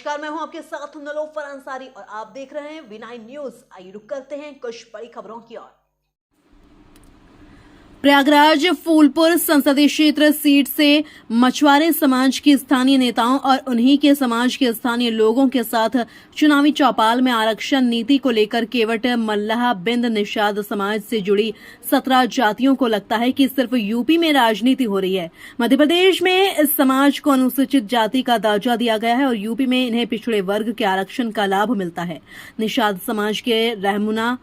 नमस्कार, मैं हूं आपके साथ नीलोफर अंसारी और आप देख रहे हैं V9 न्यूज। आइए रुक करते हैं कुछ बड़ी खबरों की ओर। प्रयागराज फूलपुर संसदीय क्षेत्र सीट से मछुआरे समाज के स्थानीय नेताओं और उन्हीं के समाज के स्थानीय लोगों के साथ चुनावी चौपाल में आरक्षण नीति को लेकर केवट मल्लाह बिंद निषाद समाज से जुड़ी 17 जातियों को लगता है कि सिर्फ यूपी में राजनीति हो रही है। मध्य प्रदेश में इस समाज को अनुसूचित जाति का दर्जा दिया गया है और यूपी में इन्हें पिछड़े वर्ग के आरक्षण का लाभ मिलता है। निषाद समाज के रहमुना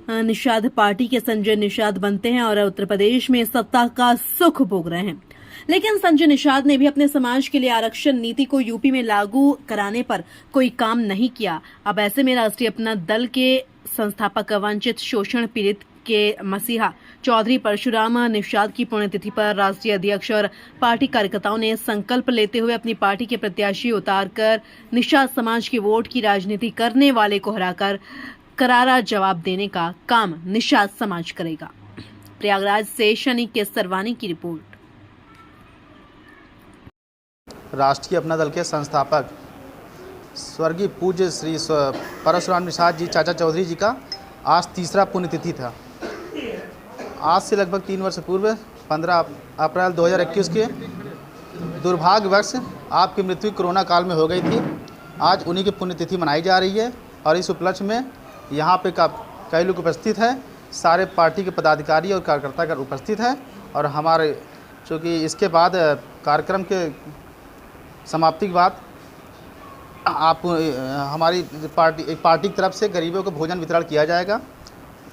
निषाद पार्टी के संजय निषाद बनते हैं और उत्तर प्रदेश में सत्ता का सुख भोग रहे हैं। लेकिन संजय निषाद ने भी अपने समाज के लिए आरक्षण नीति को यूपी में लागू कराने पर कोई काम नहीं किया। अब ऐसे में राष्ट्रीय अपना दल के संस्थापक वंचित शोषण पीड़ित के मसीहा चौधरी परशुराम निषाद की पुण्यतिथि पर राष्ट्रीय अध्यक्ष और पार्टी कार्यकर्ताओं ने संकल्प लेते हुए अपनी पार्टी के प्रत्याशी उतारकर निषाद समाज के वोट की राजनीति करने वाले को हराकर करारा जवाब देने का काम निषाद समाज करेगा। प्रयागराज से शनि के सरवानी की रिपोर्ट। राष्ट्रीय अपना दल के संस्थापक स्वर्गीय पूज्य श्री परशुराम निषाद जी चाचा चौधरी जी का आज तीसरा पुण्यतिथि था। आज से लगभग 3 वर्ष पूर्व 15 अप्रैल 2021 के दुर्भाग्यवश आपकी मृत्यु कोरोना काल में हो गई थी। आज उन्हीं की पुण्यतिथि मनाई जा रही है और इस उपलक्ष्य में यहाँ पे कई लोग उपस्थित हैं। सारे पार्टी के पदाधिकारी और कार्यकर्ता कर उपस्थित हैं और हमारे चूँकि इसके बाद कार्यक्रम के समाप्ति के बाद आप हमारी पार्टी की तरफ से गरीबों को भोजन वितरण किया जाएगा।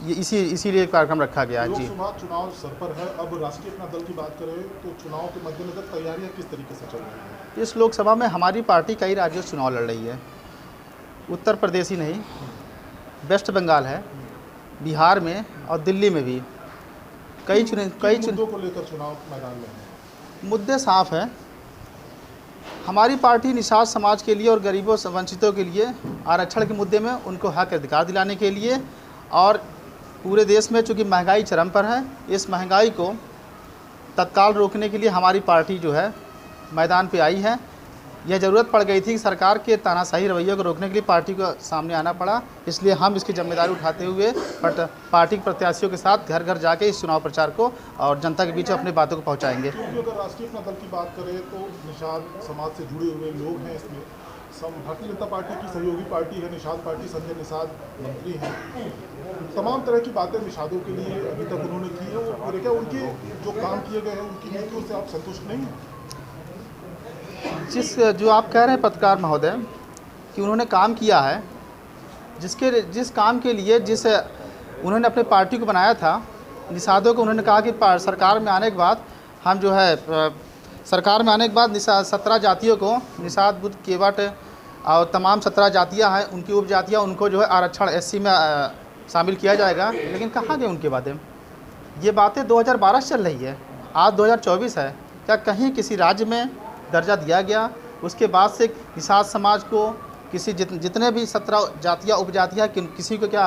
ये इसीलिए कार्यक्रम रखा गया है। जी, लोकसभा चुनाव सर पर है। अब राष्ट्रीय अपना दल की बात करें तो चुनाव के मद्देनजर तैयारियां किस तरीके से चल रही हैं? इस लोकसभा में हमारी पार्टी कई राज्यों से चुनाव लड़ रही है। उत्तर प्रदेश ही नहीं, वेस्ट बंगाल है, बिहार में और दिल्ली में भी कई मुद्दों को लेकर चुनाव मैदान में है। मुद्दे साफ हैं। हमारी पार्टी निषाद समाज के लिए और गरीबों वंचितों के लिए आरक्षण के मुद्दे में उनको हक अधिकार दिलाने के लिए और पूरे देश में चूँकि महंगाई चरम पर है, इस महंगाई को तत्काल रोकने के लिए हमारी पार्टी जो है मैदान पे आई है। यह ज़रूरत पड़ गई थी कि सरकार के तानाशाही रवैये को रोकने के लिए पार्टी को सामने आना पड़ा। इसलिए हम इसकी जिम्मेदारी उठाते हुए पार्टी के प्रत्याशियों के साथ घर घर जाके इस चुनाव प्रचार को और जनता के बीच अपनी बातों को पहुंचाएंगे। अगर राष्ट्रीय अपना दल की बात करें तो निषाद समाज से जुड़े हुए लोग हैं इसमें। भारतीय जनता पार्टी की सहयोगी पार्टी है निषाद पार्टी, संजय निषाद मंत्री हैं। तमाम तरह की बातें निषादों के लिए अभी तक उन्होंने की है और क्या उनके जो काम किए गए हैं उनकी नीतियों से आप संतुष्ट नहीं हैं? जो आप कह रहे हैं पत्रकार महोदय कि उन्होंने काम किया है, जिस काम के लिए उन्होंने अपने पार्टी को बनाया था, निषादों को उन्होंने कहा कि सरकार में आने के बाद हम जो है सरकार में आने के बाद 17 जातियों को निषाद बुद्ध केवट और तमाम 17 जातियां हैं उनकी उपजातियां उनको जो है आरक्षण SC में शामिल किया जाएगा। लेकिन कहाँ गए उनके बातें? ये बातें 2012 से चल रही है, आज 2024 है। क्या कहीं किसी राज्य में दर्जा दिया गया? उसके बाद से निषाद समाज को किसी जितने भी 17 जातियाँ उपजातियाँ किसी को क्या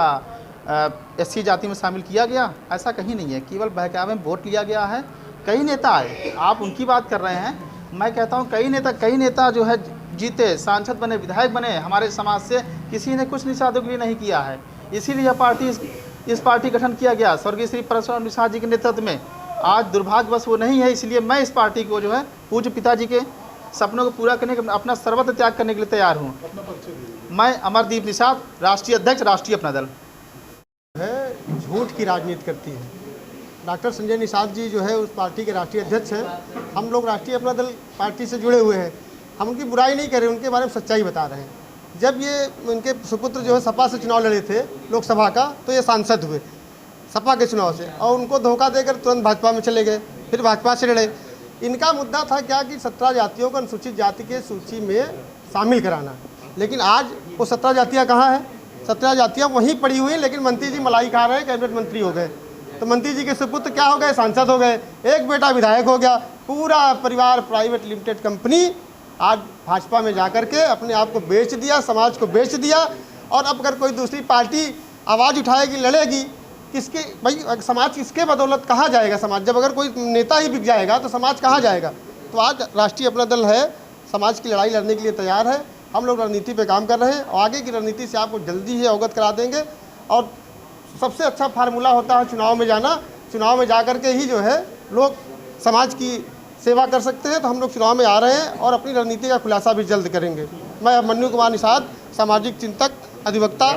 SC जाति में शामिल किया गया? ऐसा कहीं नहीं है। केवल बहकावे में वोट लिया गया है। कई नेता आए, आप उनकी बात कर रहे हैं। मैं कहता हूँ कई नेता जो है जीते, सांसद बने, विधायक बने हमारे समाज से, किसी ने कुछ निषादों के लिए नहीं किया है। इसीलिए इस पार्टी गठन किया गया स्वर्गीय श्री परशुराम निषाद जी के नेतृत्व में। आज दुर्भाग्यवश वो नहीं है, इसलिए मैं इस पार्टी को जो है पूज्य पिताजी के सपनों को पूरा करने का अपना सर्वत्र त्याग करने के लिए तैयार हूँ। मैं अमरदीप निषाद, राष्ट्रीय अध्यक्ष, राष्ट्रीय अपना दल है। झूठ की राजनीति करती है। डॉक्टर संजय निषाद जी जो है उस पार्टी के राष्ट्रीय अध्यक्ष हैं। हम लोग राष्ट्रीय अपना दल पार्टी से जुड़े हुए हैं। हम उनकी बुराई नहीं कर रहे, उनके बारे में सच्चाई बता रहे हैं। जब ये उनके सुपुत्र जो है सपा से चुनाव लड़े थे लोकसभा का, तो ये सांसद हुए सपा के चुनाव से और उनको धोखा देकर तुरंत भाजपा में चले गए, फिर भाजपा से लड़े। इनका मुद्दा था क्या कि 17 जातियों को अनुसूचित जाति के सूची में शामिल कराना। लेकिन आज वो 17 जातियाँ कहाँ हैं? 17 जातियाँ वहीं पड़ी हुई हैं, लेकिन मंत्री जी मलाई खा रहे हैं, कैबिनेट मंत्री हो गए। तो मंत्री जी के सुपुत्र क्या हो गए? सांसद हो गए। एक बेटा विधायक हो गया। पूरा परिवार प्राइवेट लिमिटेड कंपनी आज भाजपा में जाकर के अपने आप को बेच दिया, समाज को बेच दिया। और अब अगर कोई दूसरी पार्टी आवाज़ उठाएगी, लड़ेगी, किसके भाई समाज किसके बदौलत कहाँ जाएगा समाज? जब अगर कोई नेता ही बिक जाएगा तो समाज कहाँ जाएगा? तो आज राष्ट्रीय अपना दल है, समाज की लड़ाई लड़ने के लिए तैयार है। हम लोग रणनीति पे काम कर रहे हैं और आगे की रणनीति से आपको जल्दी ही अवगत करा देंगे। और सबसे अच्छा फार्मूला होता है चुनाव में जाना। चुनाव में जा कर के ही जो है लोग समाज की सेवा कर सकते हैं। तो हम लोग चुनाव में आ रहे हैं और अपनी रणनीति का खुलासा भी जल्द करेंगे। मैं मन्नू कुमार निषाद, सामाजिक चिंतक, अधिवक्ता।